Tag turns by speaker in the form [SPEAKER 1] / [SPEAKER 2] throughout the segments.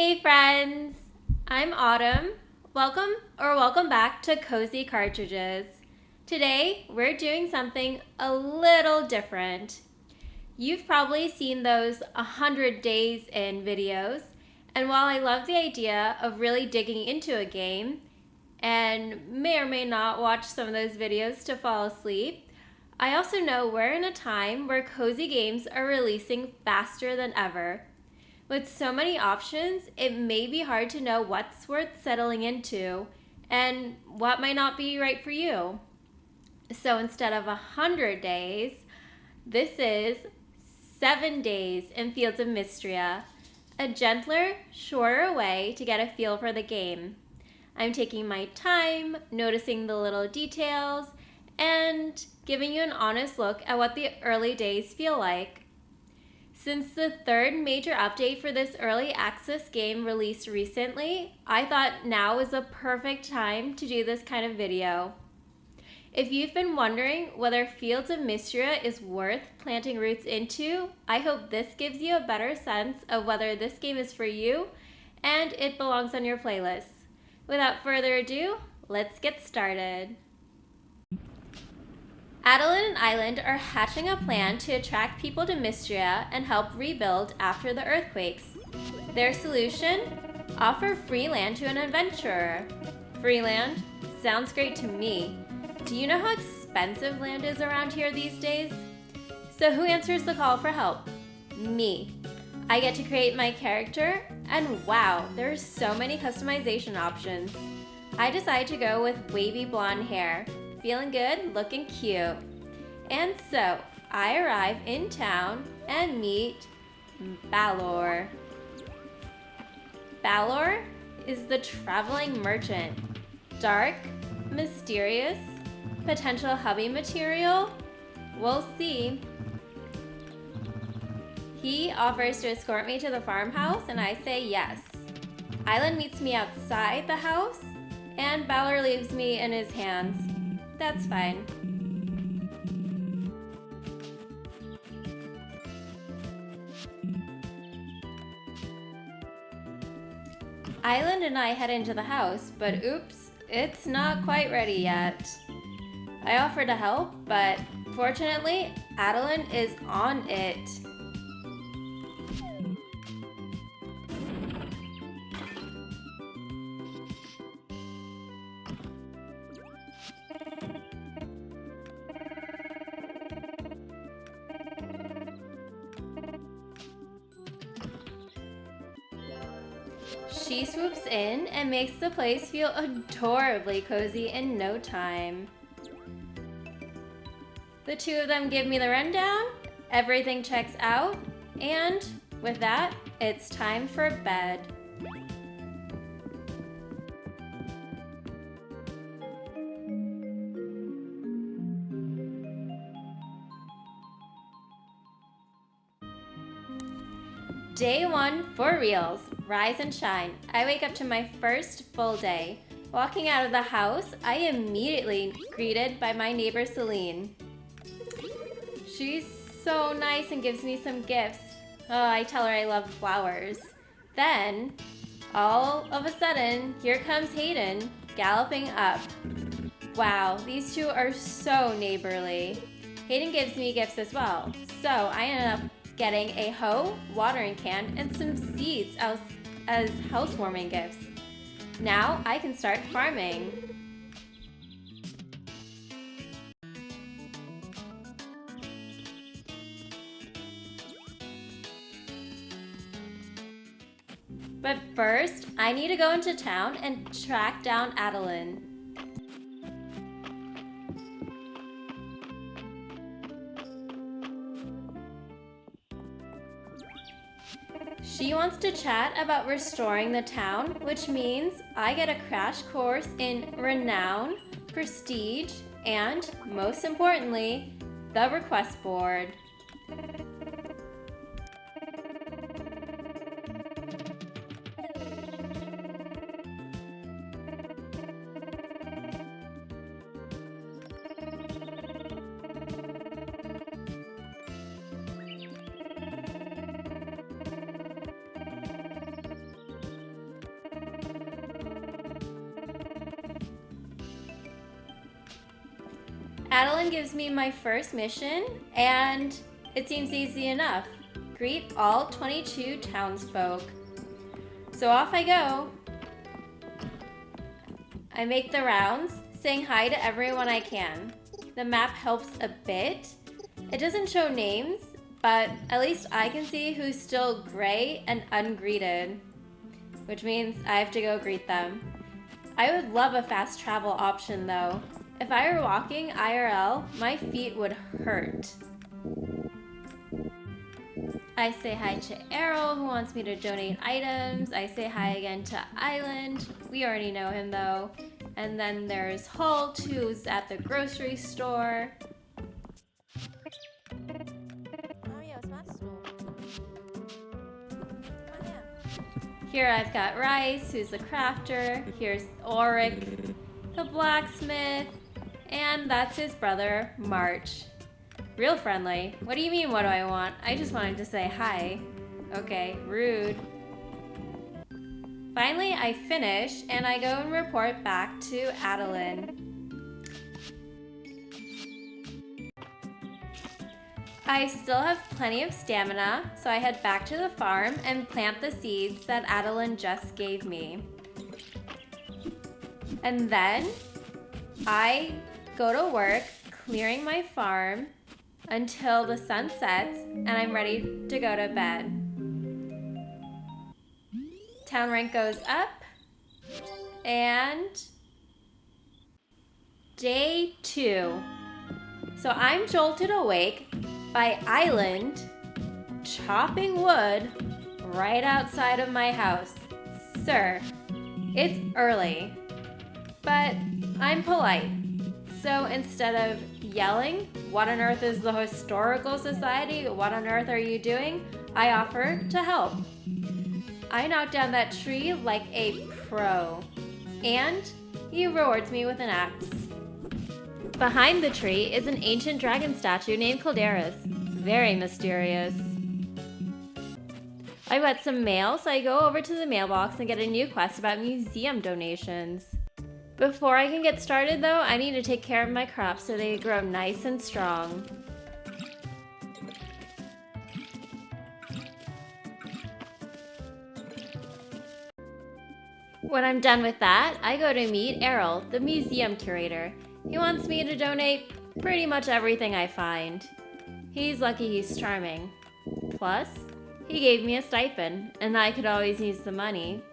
[SPEAKER 1] Hey friends, I'm Autumn. Welcome back to Cozy Cartridges. Today we're doing something a little different. You've probably seen those 100 days in videos, and while I love the idea of really digging into a game and may or may not watch some of those videos to fall asleep, I also know we're in a time where cozy games are releasing faster than ever. With so many options, it may be hard to know what's worth settling into and what might not be right for you. So instead of 100 days, this is 7 days in Fields of Mistria, a gentler, shorter way to get a feel for the game. I'm taking my time, noticing the little details, and giving you an honest look at what the early days feel like. Since the third major update for this early access game released recently, I thought now was the perfect time to do this kind of video. If you've been wondering whether Fields of Mistria is worth planting roots into, I hope this gives you a better sense of whether this game is for you and it belongs on your playlist. Without further ado, let's get started. Adeline and Island are hatching a plan to attract people to Mistria and help rebuild after the earthquakes. Their solution? Offer free land to an adventurer. Free land? Sounds great to me. Do you know how expensive land is around here these days? So who answers the call for help? Me. I get to create my character, and wow, there's so many customization options. I decide to go with wavy blonde hair. Feeling good, looking cute. And so, I arrive in town and meet Balor. Balor is the traveling merchant. Dark, mysterious, potential hubby material? We'll see. He offers to escort me to the farmhouse and I say yes. Island meets me outside the house and Balor leaves me in his hands. That's fine. Island and I head into the house, but oops, it's not quite ready yet. I offer to help, but fortunately, Adeline is on it. She swoops in and makes the place feel adorably cozy in no time. The two of them give me the rundown, everything checks out, and with that, it's time for bed. Day 1 for reals. Rise and shine. I wake up to my first full day. Walking out of the house, I immediately greeted by my neighbor Celine. She's so nice and gives me some gifts. Oh, I tell her I love flowers. Then, all of a sudden, here comes Hayden, galloping up. Wow, these two are so neighborly. Hayden gives me gifts as well, so I ended up getting a hoe, watering can, and some seeds as housewarming gifts. Now I can start farming. But first, I need to go into town and track down Adeline. She wants to chat about restoring the town, which means I get a crash course in renown, prestige, and, most importantly, the request board. Adeline gives me my first mission, and it seems easy enough. Greet all 22 townsfolk. So off I go. I make the rounds, saying hi to everyone I can. The map helps a bit. It doesn't show names, but at least I can see who's still gray and ungreeted, which means I have to go greet them. I would love a fast travel option though. If I were walking IRL, my feet would hurt. I say hi to Errol, who wants me to donate items. I say hi again to Island. We already know him though. And then there's Holt, who's at the grocery store. Here I've got Rice, who's the crafter. Here's Auric, the blacksmith. And that's his brother, March. Real friendly. What do you mean, what do I want? I just wanted to say hi. Okay, rude. Finally, I finish, and I go and report back to Adeline. I still have plenty of stamina, so I head back to the farm and plant the seeds that Adeline just gave me. And then I go to work clearing my farm until the sun sets and I'm ready to go to bed. Town rank goes up, and day 2. So I'm jolted awake by Island chopping wood right outside of my house. Sir, it's early, but I'm polite. So instead of yelling, "What on earth is the Historical Society? What on earth are you doing?" I offer to help. I knock down that tree like a pro, and he rewards me with an axe. Behind the tree is an ancient dragon statue named Calderas. Very mysterious. I got some mail, so I go over to the mailbox and get a new quest about museum donations. Before I can get started though, I need to take care of my crops so they grow nice and strong. When I'm done with that, I go to meet Errol, the museum curator. He wants me to donate pretty much everything I find. He's lucky he's charming. Plus, he gave me a stipend, and I could always use the money.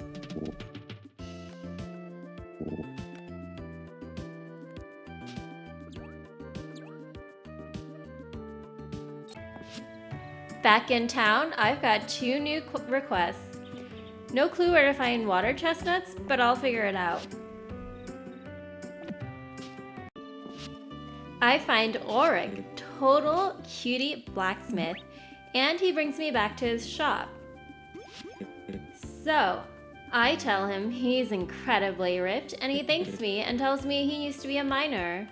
[SPEAKER 1] Back in town, I've got 2 new requests. No clue where to find water chestnuts, but I'll figure it out. I find Auric, total cutie blacksmith, and he brings me back to his shop. So, I tell him he's incredibly ripped, and he thanks me and tells me he used to be a miner.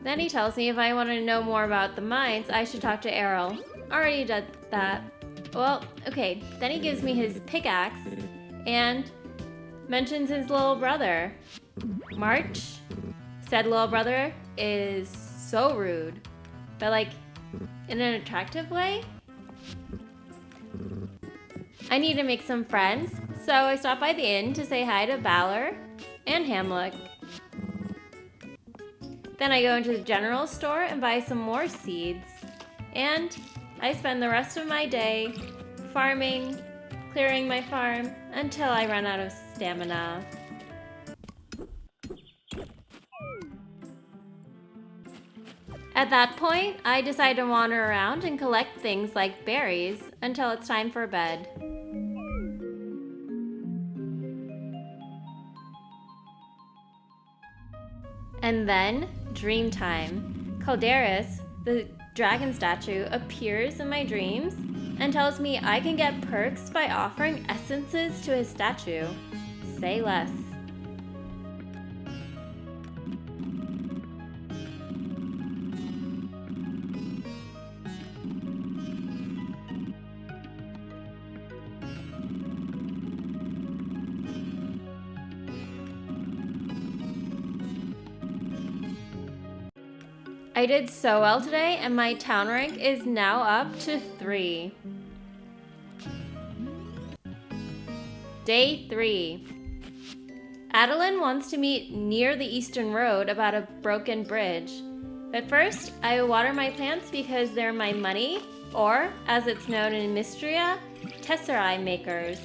[SPEAKER 1] Then he tells me if I want to know more about the mines, I should talk to Errol. Already did that. Well, okay, then he gives me his pickaxe and mentions his little brother. March. Said little brother is so rude, but like in an attractive way. I need to make some friends, so I stop by the inn to say hi to Balor and Hamlet. Then I go into the general store and buy some more seeds, and I spend the rest of my day farming, clearing my farm until I run out of stamina. At that point, I decide to wander around and collect things like berries until it's time for bed. And then, dream time. Calderas, the dragon statue, appears in my dreams and tells me I can get perks by offering essences to his statue. Say less. I did so well today, and my town rank is now up to 3. Day 3. Adeline wants to meet near the Eastern Road about a broken bridge. But first, I water my plants because they're my money, or, as it's known in Mistria, tesserae makers.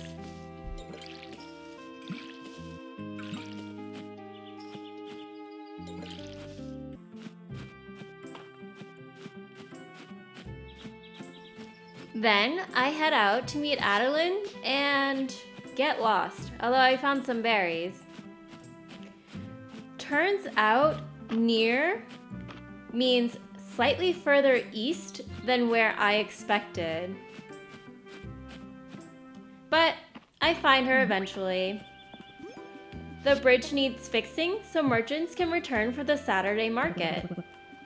[SPEAKER 1] Then I head out to meet Adeline and get lost, although I found some berries. Turns out near means slightly further east than where I expected. But I find her eventually. The bridge needs fixing so merchants can return for the Saturday market.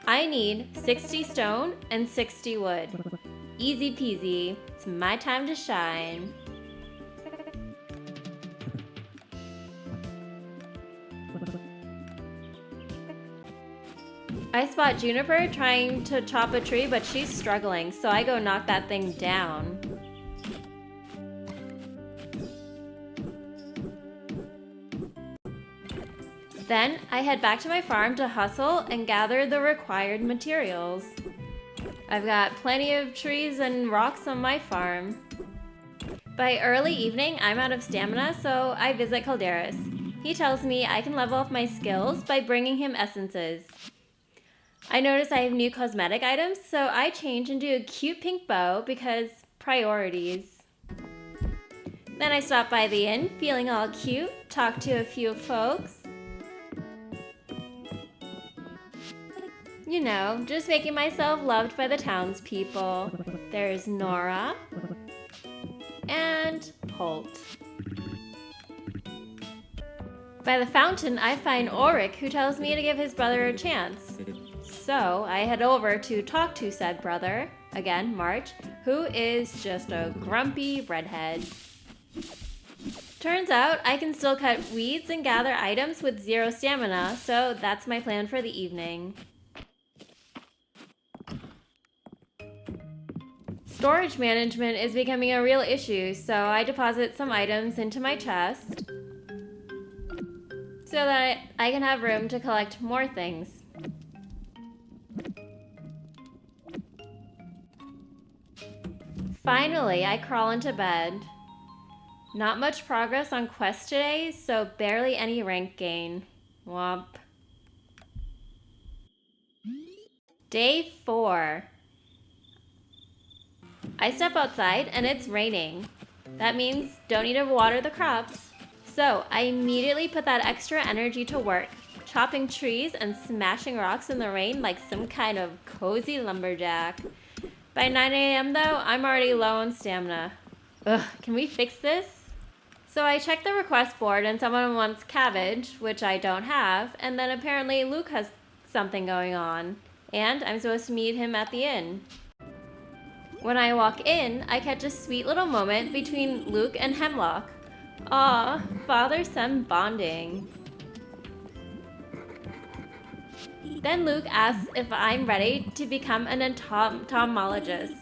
[SPEAKER 1] I need 60 stone and 60 wood. Easy peasy. It's my time to shine. I spot Juniper trying to chop a tree, but she's struggling, so I go knock that thing down. Then I head back to my farm to hustle and gather the required materials. I've got plenty of trees and rocks on my farm. By early evening, I'm out of stamina, so I visit Calderas. He tells me I can level up my skills by bringing him essences. I notice I have new cosmetic items, so I change into a cute pink bow because priorities. Then I stop by the inn, feeling all cute, talk to a few folks. You know, just making myself loved by the townspeople. There's Nora and Holt. By the fountain, I find Ulrich, who tells me to give his brother a chance. So I head over to talk to said brother, again, March, who is just a grumpy redhead. Turns out I can still cut weeds and gather items with 0 stamina, so that's my plan for the evening. Storage management is becoming a real issue, so I deposit some items into my chest so that I can have room to collect more things. Finally, I crawl into bed. Not much progress on quest today, so barely any rank gain. Womp. Day 4. I step outside and it's raining. That means don't need to water the crops. So I immediately put that extra energy to work, chopping trees and smashing rocks in the rain like some kind of cozy lumberjack. By 9 a.m. though, I'm already low on stamina. Ugh, can we fix this? So I check the request board and someone wants cabbage, which I don't have, and then apparently Luke has something going on, and I'm supposed to meet him at the inn. When I walk in, I catch a sweet little moment between Luke and Hemlock. Aw, father-son bonding. Then Luke asks if I'm ready to become an entomologist.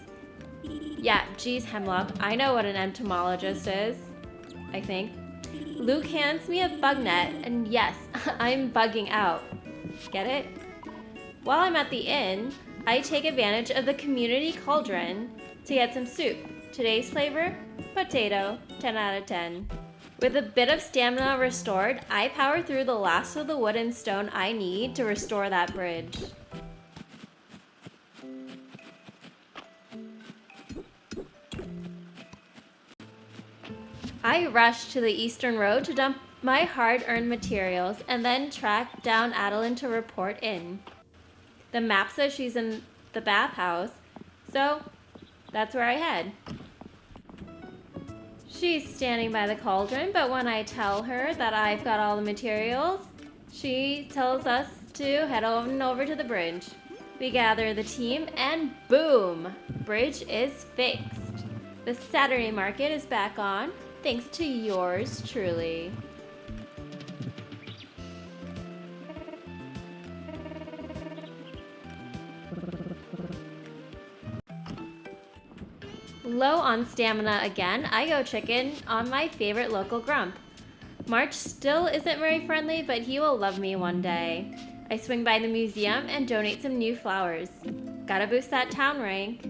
[SPEAKER 1] Yeah, geez, Hemlock, I know what an entomologist is, I think. Luke hands me a bug net, and yes, I'm bugging out. Get it? While I'm at the inn, I take advantage of the community cauldron to get some soup. Today's flavor, potato, 10 out of 10. With a bit of stamina restored, I power through the last of the wood and stone I need to restore that bridge. I rush to the Eastern Road to dump my hard-earned materials and then track down Adeline to report in. The map says she's in the bathhouse, so that's where I head. She's standing by the cauldron, but when I tell her that I've got all the materials, she tells us to head on over to the bridge. We gather the team and boom! Bridge is fixed. The Saturday market is back on, thanks to yours truly. Low on stamina again, I go chicken on my favorite local grump. March still isn't very friendly, but he will love me one day. I swing by the museum and donate some new flowers. Gotta boost that town rank.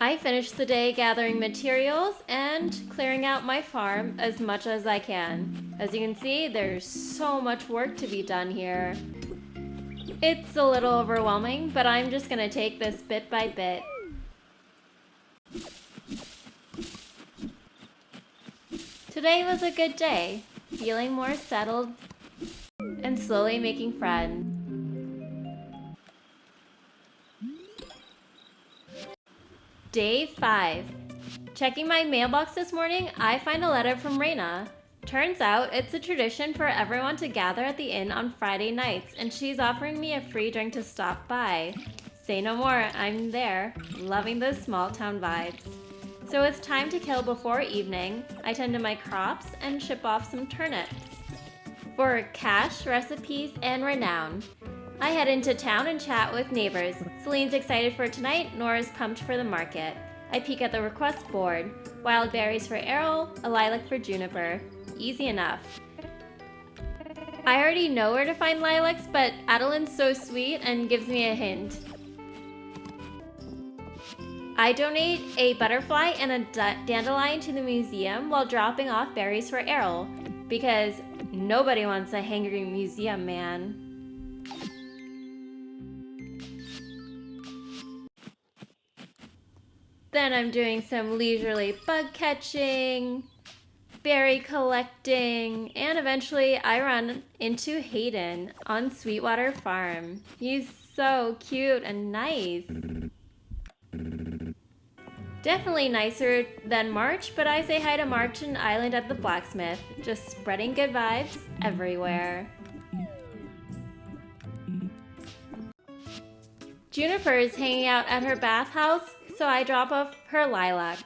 [SPEAKER 1] I finish the day gathering materials and clearing out my farm as much as I can. As you can see, there's so much work to be done here. It's a little overwhelming, but I'm just gonna take this bit by bit. Today was a good day, feeling more settled and slowly making friends. Day 5. Checking my mailbox this morning, I find a letter from Raina. Turns out it's a tradition for everyone to gather at the inn on Friday nights, and she's offering me a free drink to stop by. Say no more, I'm there, loving those small town vibes. So it's time to kill before evening. I tend to my crops and ship off some turnips. For cash, recipes, and renown, I head into town and chat with neighbors. Celine's excited for tonight, Nora's pumped for the market. I peek at the request board. Wild berries for Errol, a lilac for Juniper. Easy enough. I already know where to find lilacs, but Adeline's so sweet and gives me a hint. I donate a butterfly and a dandelion to the museum while dropping off berries for Errol, because nobody wants a hangry museum man. Then I'm doing some leisurely bug catching, berry collecting, and eventually I run into Hayden on Sweetwater Farm. He's so cute and nice. Definitely nicer than March, but I say hi to March and Island at the blacksmith, just spreading good vibes everywhere. Juniper is hanging out at her bathhouse, so I drop off her lilac.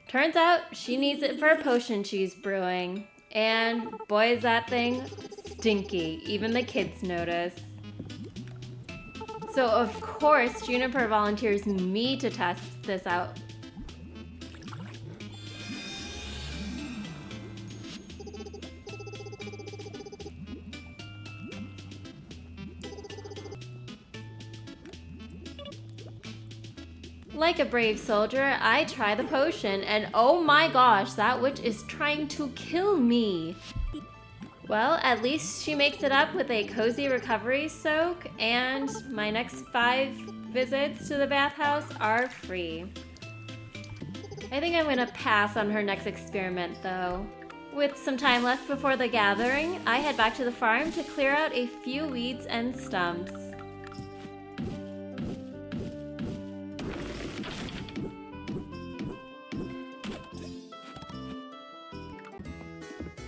[SPEAKER 1] Turns out she needs it for a potion she's brewing. And boy is that thing stinky, even the kids notice. So of course Juniper volunteers me to test this out. Like a brave soldier, I try the potion, and oh my gosh, that witch is trying to kill me. Well, at least she makes it up with a cozy recovery soak, and my next 5 visits to the bathhouse are free. I think I'm gonna pass on her next experiment though. With some time left before the gathering, I head back to the farm to clear out a few weeds and stumps.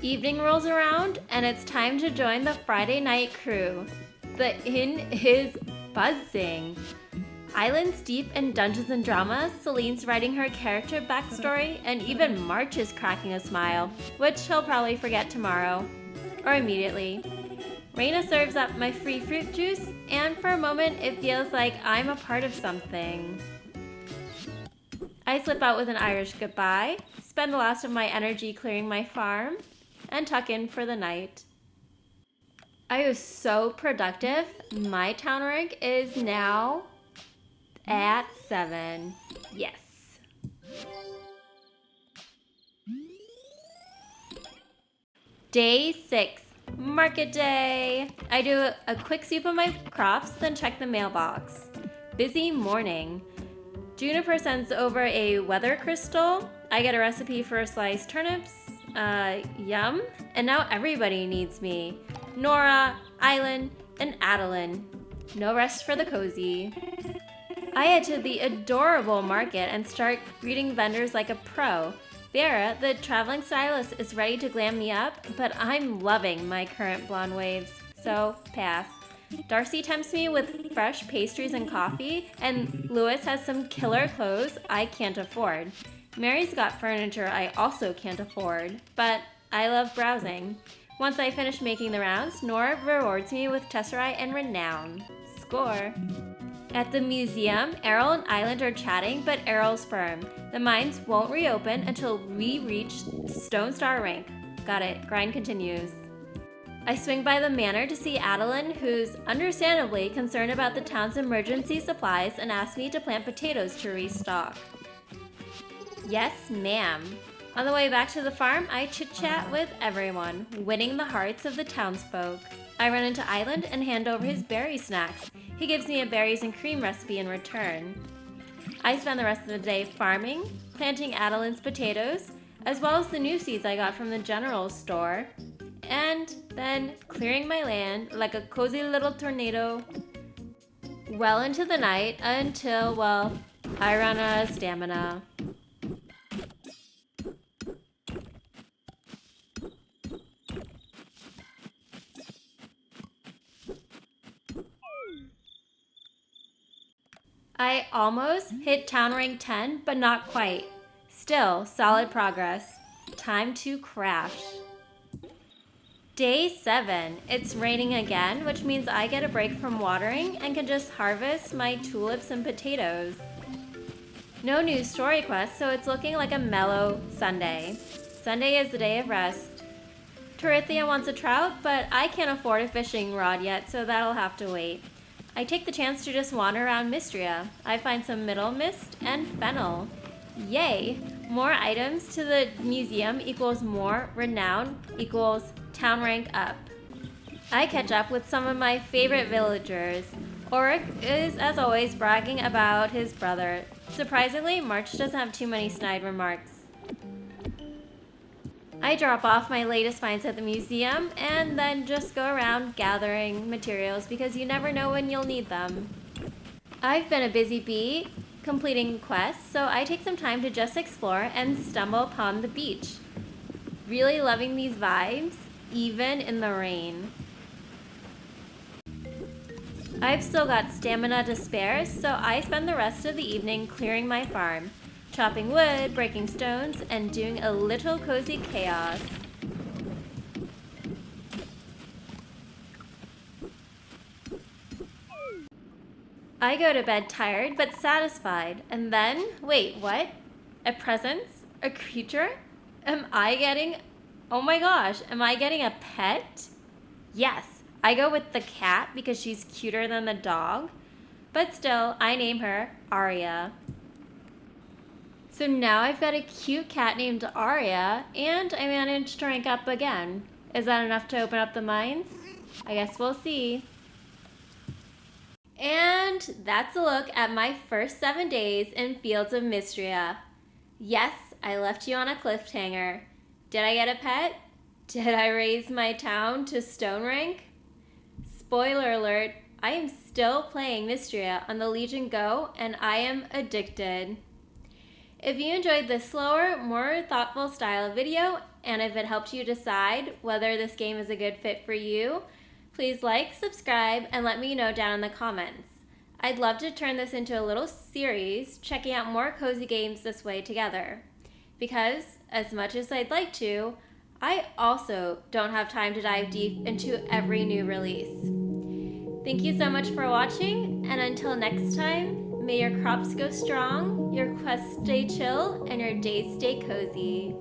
[SPEAKER 1] Evening rolls around, and it's time to join the Friday night crew. The inn is buzzing. Island's deep in Dungeons and Drama, Celine's writing her character backstory, and even March is cracking a smile, which he'll probably forget tomorrow. Or immediately. Raina serves up my free fruit juice, and for a moment it feels like I'm a part of something. I slip out with an Irish goodbye, spend the last of my energy clearing my farm, and tuck in for the night. I was so productive. My town rank is now at 7. Yes. Day 6, market day. I do a quick sweep of my crops, then check the mailbox. Busy morning. Juniper sends over a weather crystal. I get a recipe for sliced turnips. Yum. And now everybody needs me. Nora, Island, and Adeline. No rest for the cozy. I head to the adorable market and start greeting vendors like a pro. Vera, the traveling stylist, is ready to glam me up, but I'm loving my current blonde waves, so pass. Darcy tempts me with fresh pastries and coffee, and Lewis has some killer clothes I can't afford. Mary's got furniture I also can't afford, but I love browsing. Once I finish making the rounds, Nora rewards me with Tesserae and Renown. Score! At the museum, Errol and Island are chatting, but Errol's firm. The mines won't reopen until we reach Stone Star rank. Got it. Grind continues. I swing by the manor to see Adeline, who's understandably concerned about the town's emergency supplies and asks me to plant potatoes to restock. Yes, ma'am. On the way back to the farm, I chit-chat with everyone, winning the hearts of the townsfolk. I run into Island and hand over his berry snacks. He gives me a berries and cream recipe in return. I spend the rest of the day farming, planting Adeline's potatoes, as well as the new seeds I got from the general store, and then clearing my land like a cozy little tornado well into the night until, well, I run out of stamina. I almost hit town rank 10, but not quite. Still, solid progress. Time to crash. Day 7. It's raining again, which means I get a break from watering and can just harvest my tulips and potatoes. No new story quests, so it's looking like a mellow Sunday. Sunday is the day of rest. Torithia wants a trout, but I can't afford a fishing rod yet, so that'll have to wait. I take the chance to just wander around Mistria. I find some middle mist and fennel. Yay! More items to the museum equals more renown equals town rank up. I catch up with some of my favorite villagers. Auric is, as always, bragging about his brother. Surprisingly, March doesn't have too many snide remarks. I drop off my latest finds at the museum and then just go around gathering materials because you never know when you'll need them. I've been a busy bee completing quests, so I take some time to just explore and stumble upon the beach. Really loving these vibes, even in the rain. I've still got stamina to spare, so I spend the rest of the evening clearing my farm, chopping wood, breaking stones, and doing a little cozy chaos. I go to bed tired but satisfied, and then, wait, what? A presence? A creature? Oh my gosh, am I getting a pet? Yes, I go with the cat because she's cuter than the dog, but still, I name her Aria. So now I've got a cute cat named Aria, and I managed to rank up again. Is that enough to open up the mines? I guess we'll see. And that's a look at my first 7 days in Fields of Mistria. Yes, I left you on a cliffhanger. Did I get a pet? Did I raise my town to stone rank? Spoiler alert, I am still playing Mistria on the Legion Go, and I am addicted. If you enjoyed this slower, more thoughtful style of video, and if it helped you decide whether this game is a good fit for you, please like, subscribe, and let me know down in the comments. I'd love to turn this into a little series, checking out more cozy games this way together. Because, as much as I'd like to, I also don't have time to dive deep into every new release. Thank you so much for watching, and until next time, may your crops go strong, your quests stay chill, and your days stay cozy.